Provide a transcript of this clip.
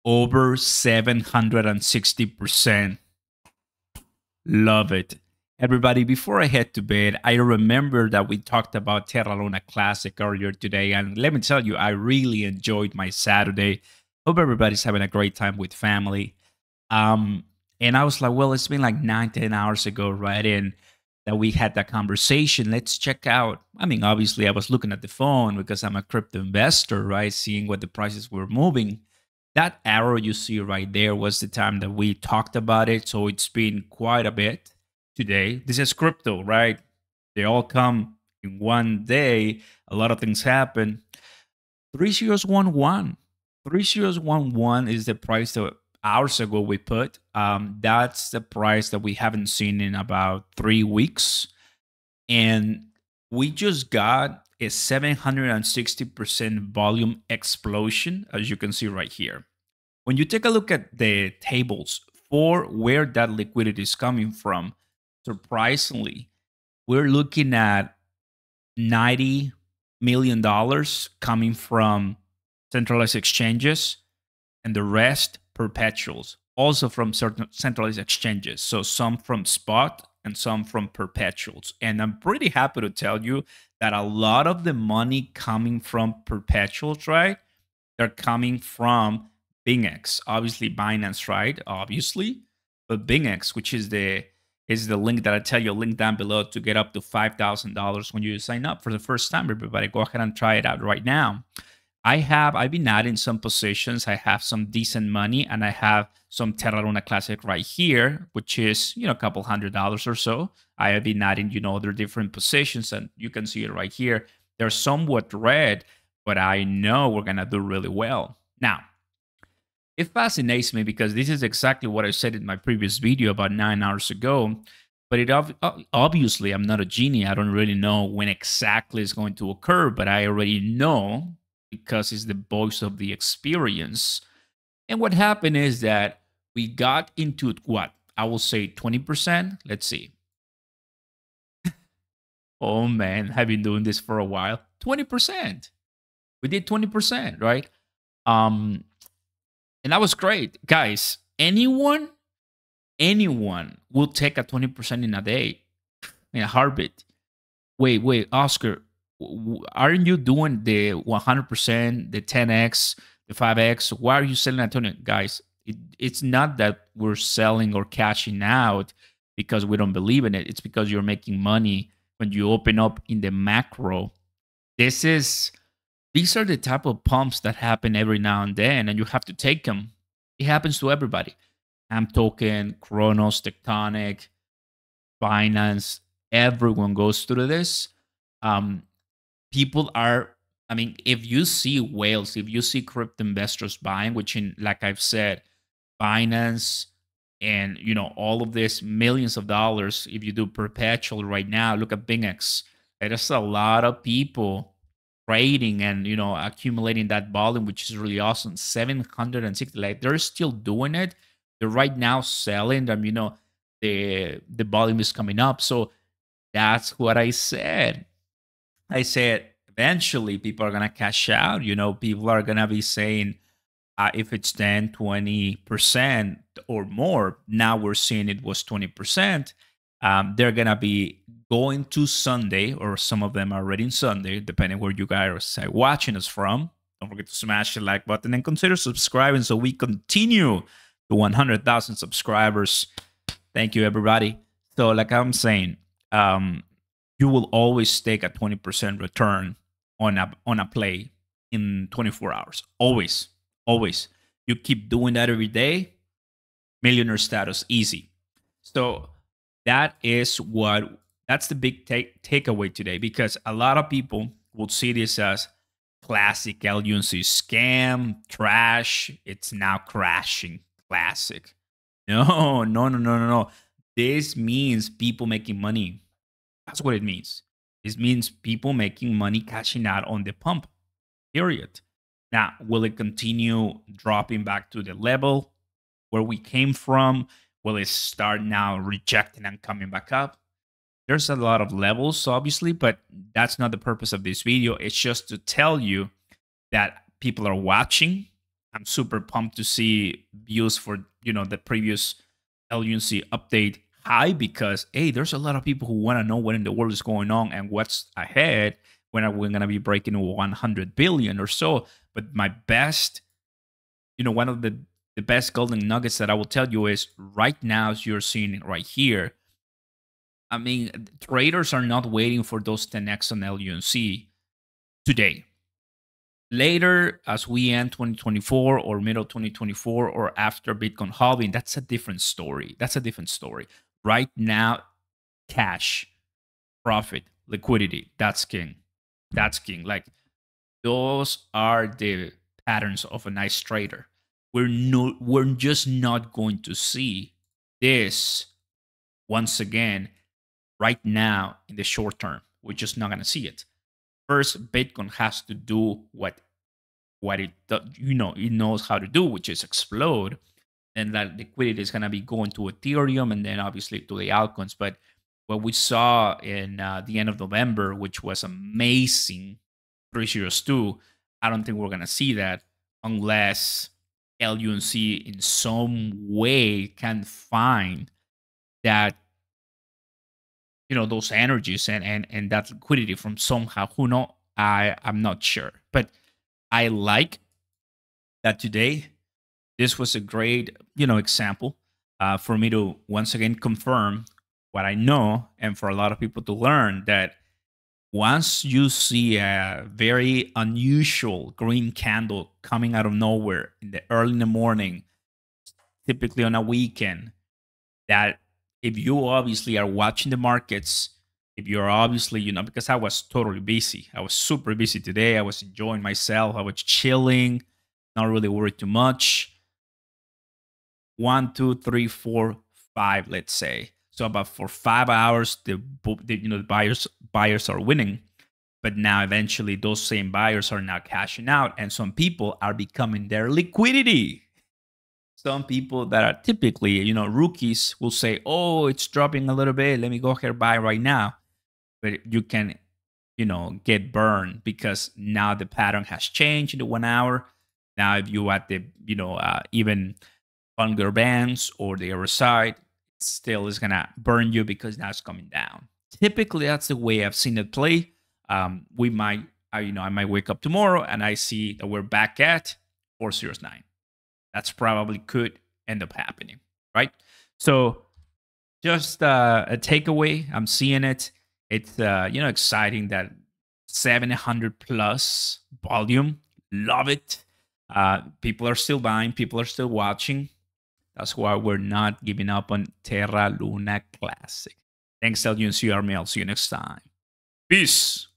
over 760%. Love it. Everybody, before I head to bed, I remember that we talked about Terra Luna Classic earlier today. And let me tell you, I really enjoyed my Saturday. Hope everybody's having a great time with family. Um, and I was like, well, it's been like 9, 10 hours ago, right? And that we had that conversation. Let's check out. I mean, obviously, I was looking at the phone because I'm a crypto investor, right? Seeing what the prices were moving. That arrow you see right there was the time that we talked about it. So it's been quite a bit today. This is crypto, right? They all come in one day. A lot of things happen. 3011. 3011 is the price that hours ago we put. That's the price that we haven't seen in about 3 weeks. And we just got a 760% volume explosion, as you can see right here. When you take a look at the tables for where that liquidity is coming from, surprisingly, we're looking at $90 million coming from centralized exchanges and the rest perpetuals, also from certain centralized exchanges. So some from spot and some from perpetuals. And I'm pretty happy to tell you that a lot of the money coming from perpetuals, right? They're coming from BingX, obviously Binance, right? Obviously, but BingX, which is the link that I tell you, link down below to get up to $5,000 when you sign up for the first time. Everybody, go ahead and try it out right now. I've been adding some positions. I have some decent money, and I have some Terra Luna Classic right here, which is a couple $100 or so. I have been adding other different positions, and you can see it right here. They're somewhat red, but I know we're gonna do really well. Now, it fascinates me because this is exactly what I said in my previous video about 9 hours ago. But obviously, I'm not a genie. I don't really know when exactly it's going to occur, but I already know because it's the voice of the experience. And what happened is that we got into what? I will say 20%. Let's see. Oh man, I've been doing this for a while. 20%. We did 20%, right? Um, and that was great. Guys, anyone will take a 20% in a day, in a heartbeat. Wait, Oscar, aren't you doing the 100%, the 10x, the 5x? Why are you selling at 20? Guys, it's not that we're selling or cashing out because we don't believe in it. It's because you're making money when you open up in the macro. These are the type of pumps that happen every now and then, and you have to take them. It happens to everybody. I'm talking Cronos, Tectonic, Binance. Everyone goes through this. People are, I mean, if you see whales, if you see crypto investors buying, which like I've said, Binance and all of this millions of dollars, if you do perpetual right now, look at BingX. There's a lot of people trading and accumulating that volume, which is really awesome. 760, like they're still doing it. They're right now selling them. The volume is coming up. So that's what I said. I said eventually people are gonna cash out. People are gonna be saying if it's 10, 20% or more. Now we're seeing it was 20%. They're gonna be going to Sunday, or some of them are already in Sunday, depending where you guys are watching us from. Don't forget to smash the like button and consider subscribing so we continue to 100,000 subscribers. Thank you, everybody. So, like I'm saying, you will always take a 20% return on a play in 24 hours. Always. You keep doing that every day, millionaire status, easy. So that's the big takeaway today, because a lot of people will see this as classic LUNC scam, trash. It's now crashing. Classic. No. This means people making money. That's what it means. It means people making money, cashing out on the pump, period. Now, will it continue dropping back to the level where we came from? Will it start now rejecting and coming back up? There's a lot of levels, obviously, but that's not the purpose of this video. It's just to tell you that people are watching, I'm super pumped to see views for, the previous LUNC update high, because hey, there's a lot of people who want to know what in the world is going on and what's ahead, when are we going to be breaking 100 billion or so. But my best, one of the best golden nuggets that I will tell you is right now, as you're seeing it right here. I mean, traders are not waiting for those 10x on LUNC today. Later, as we end 2024 or middle 2024 or after Bitcoin halving, that's a different story. That's a different story. Right now, cash, profit, liquidity, that's king. That's king. Like, those are the patterns of a nice trader. We're just not going to see this once again right now in the short term. We're just not going to see it. First, Bitcoin has to do what it it knows how to do, which is explode, and that liquidity is going to be going to Ethereum and then obviously to the altcoins. But what we saw in the end of November, which was amazing, 302, I don't think we're going to see that unless LUNC in some way can find that, those energies and that liquidity from somehow. Who know? I'm not sure, but I like that today. This was a great, example for me to once again confirm what I know, and for a lot of people to learn that once you see a very unusual green candle coming out of nowhere early in the morning, typically on a weekend, that if you obviously are watching the markets, if you're obviously, because I was totally busy. I was super busy today. I was enjoying myself. I was chilling, not really worried too much. 1, 2, 3, 4, 5, let's say. So about for 5 hours, the buyers are winning. But now eventually those same buyers are now cashing out, and some people are becoming their liquidity. Some people that are typically, rookies will say, oh, it's dropping a little bit. Let me go ahead and buy right now. But you can, get burned because now the pattern has changed in the 1 hour. Now, if you at the, even longer bands or the other side, it still is going to burn you because now it's coming down. Typically, that's the way I've seen it play. I might wake up tomorrow and I see that we're back at 409. That's probably could end up happening, right? So just a takeaway. I'm seeing it. It's exciting that 700 plus volume. Love it. People are still buying. People are still watching. That's why we're not giving up on Terra Luna Classic. Thanks, LUNC Army. I'll see you next time. Peace.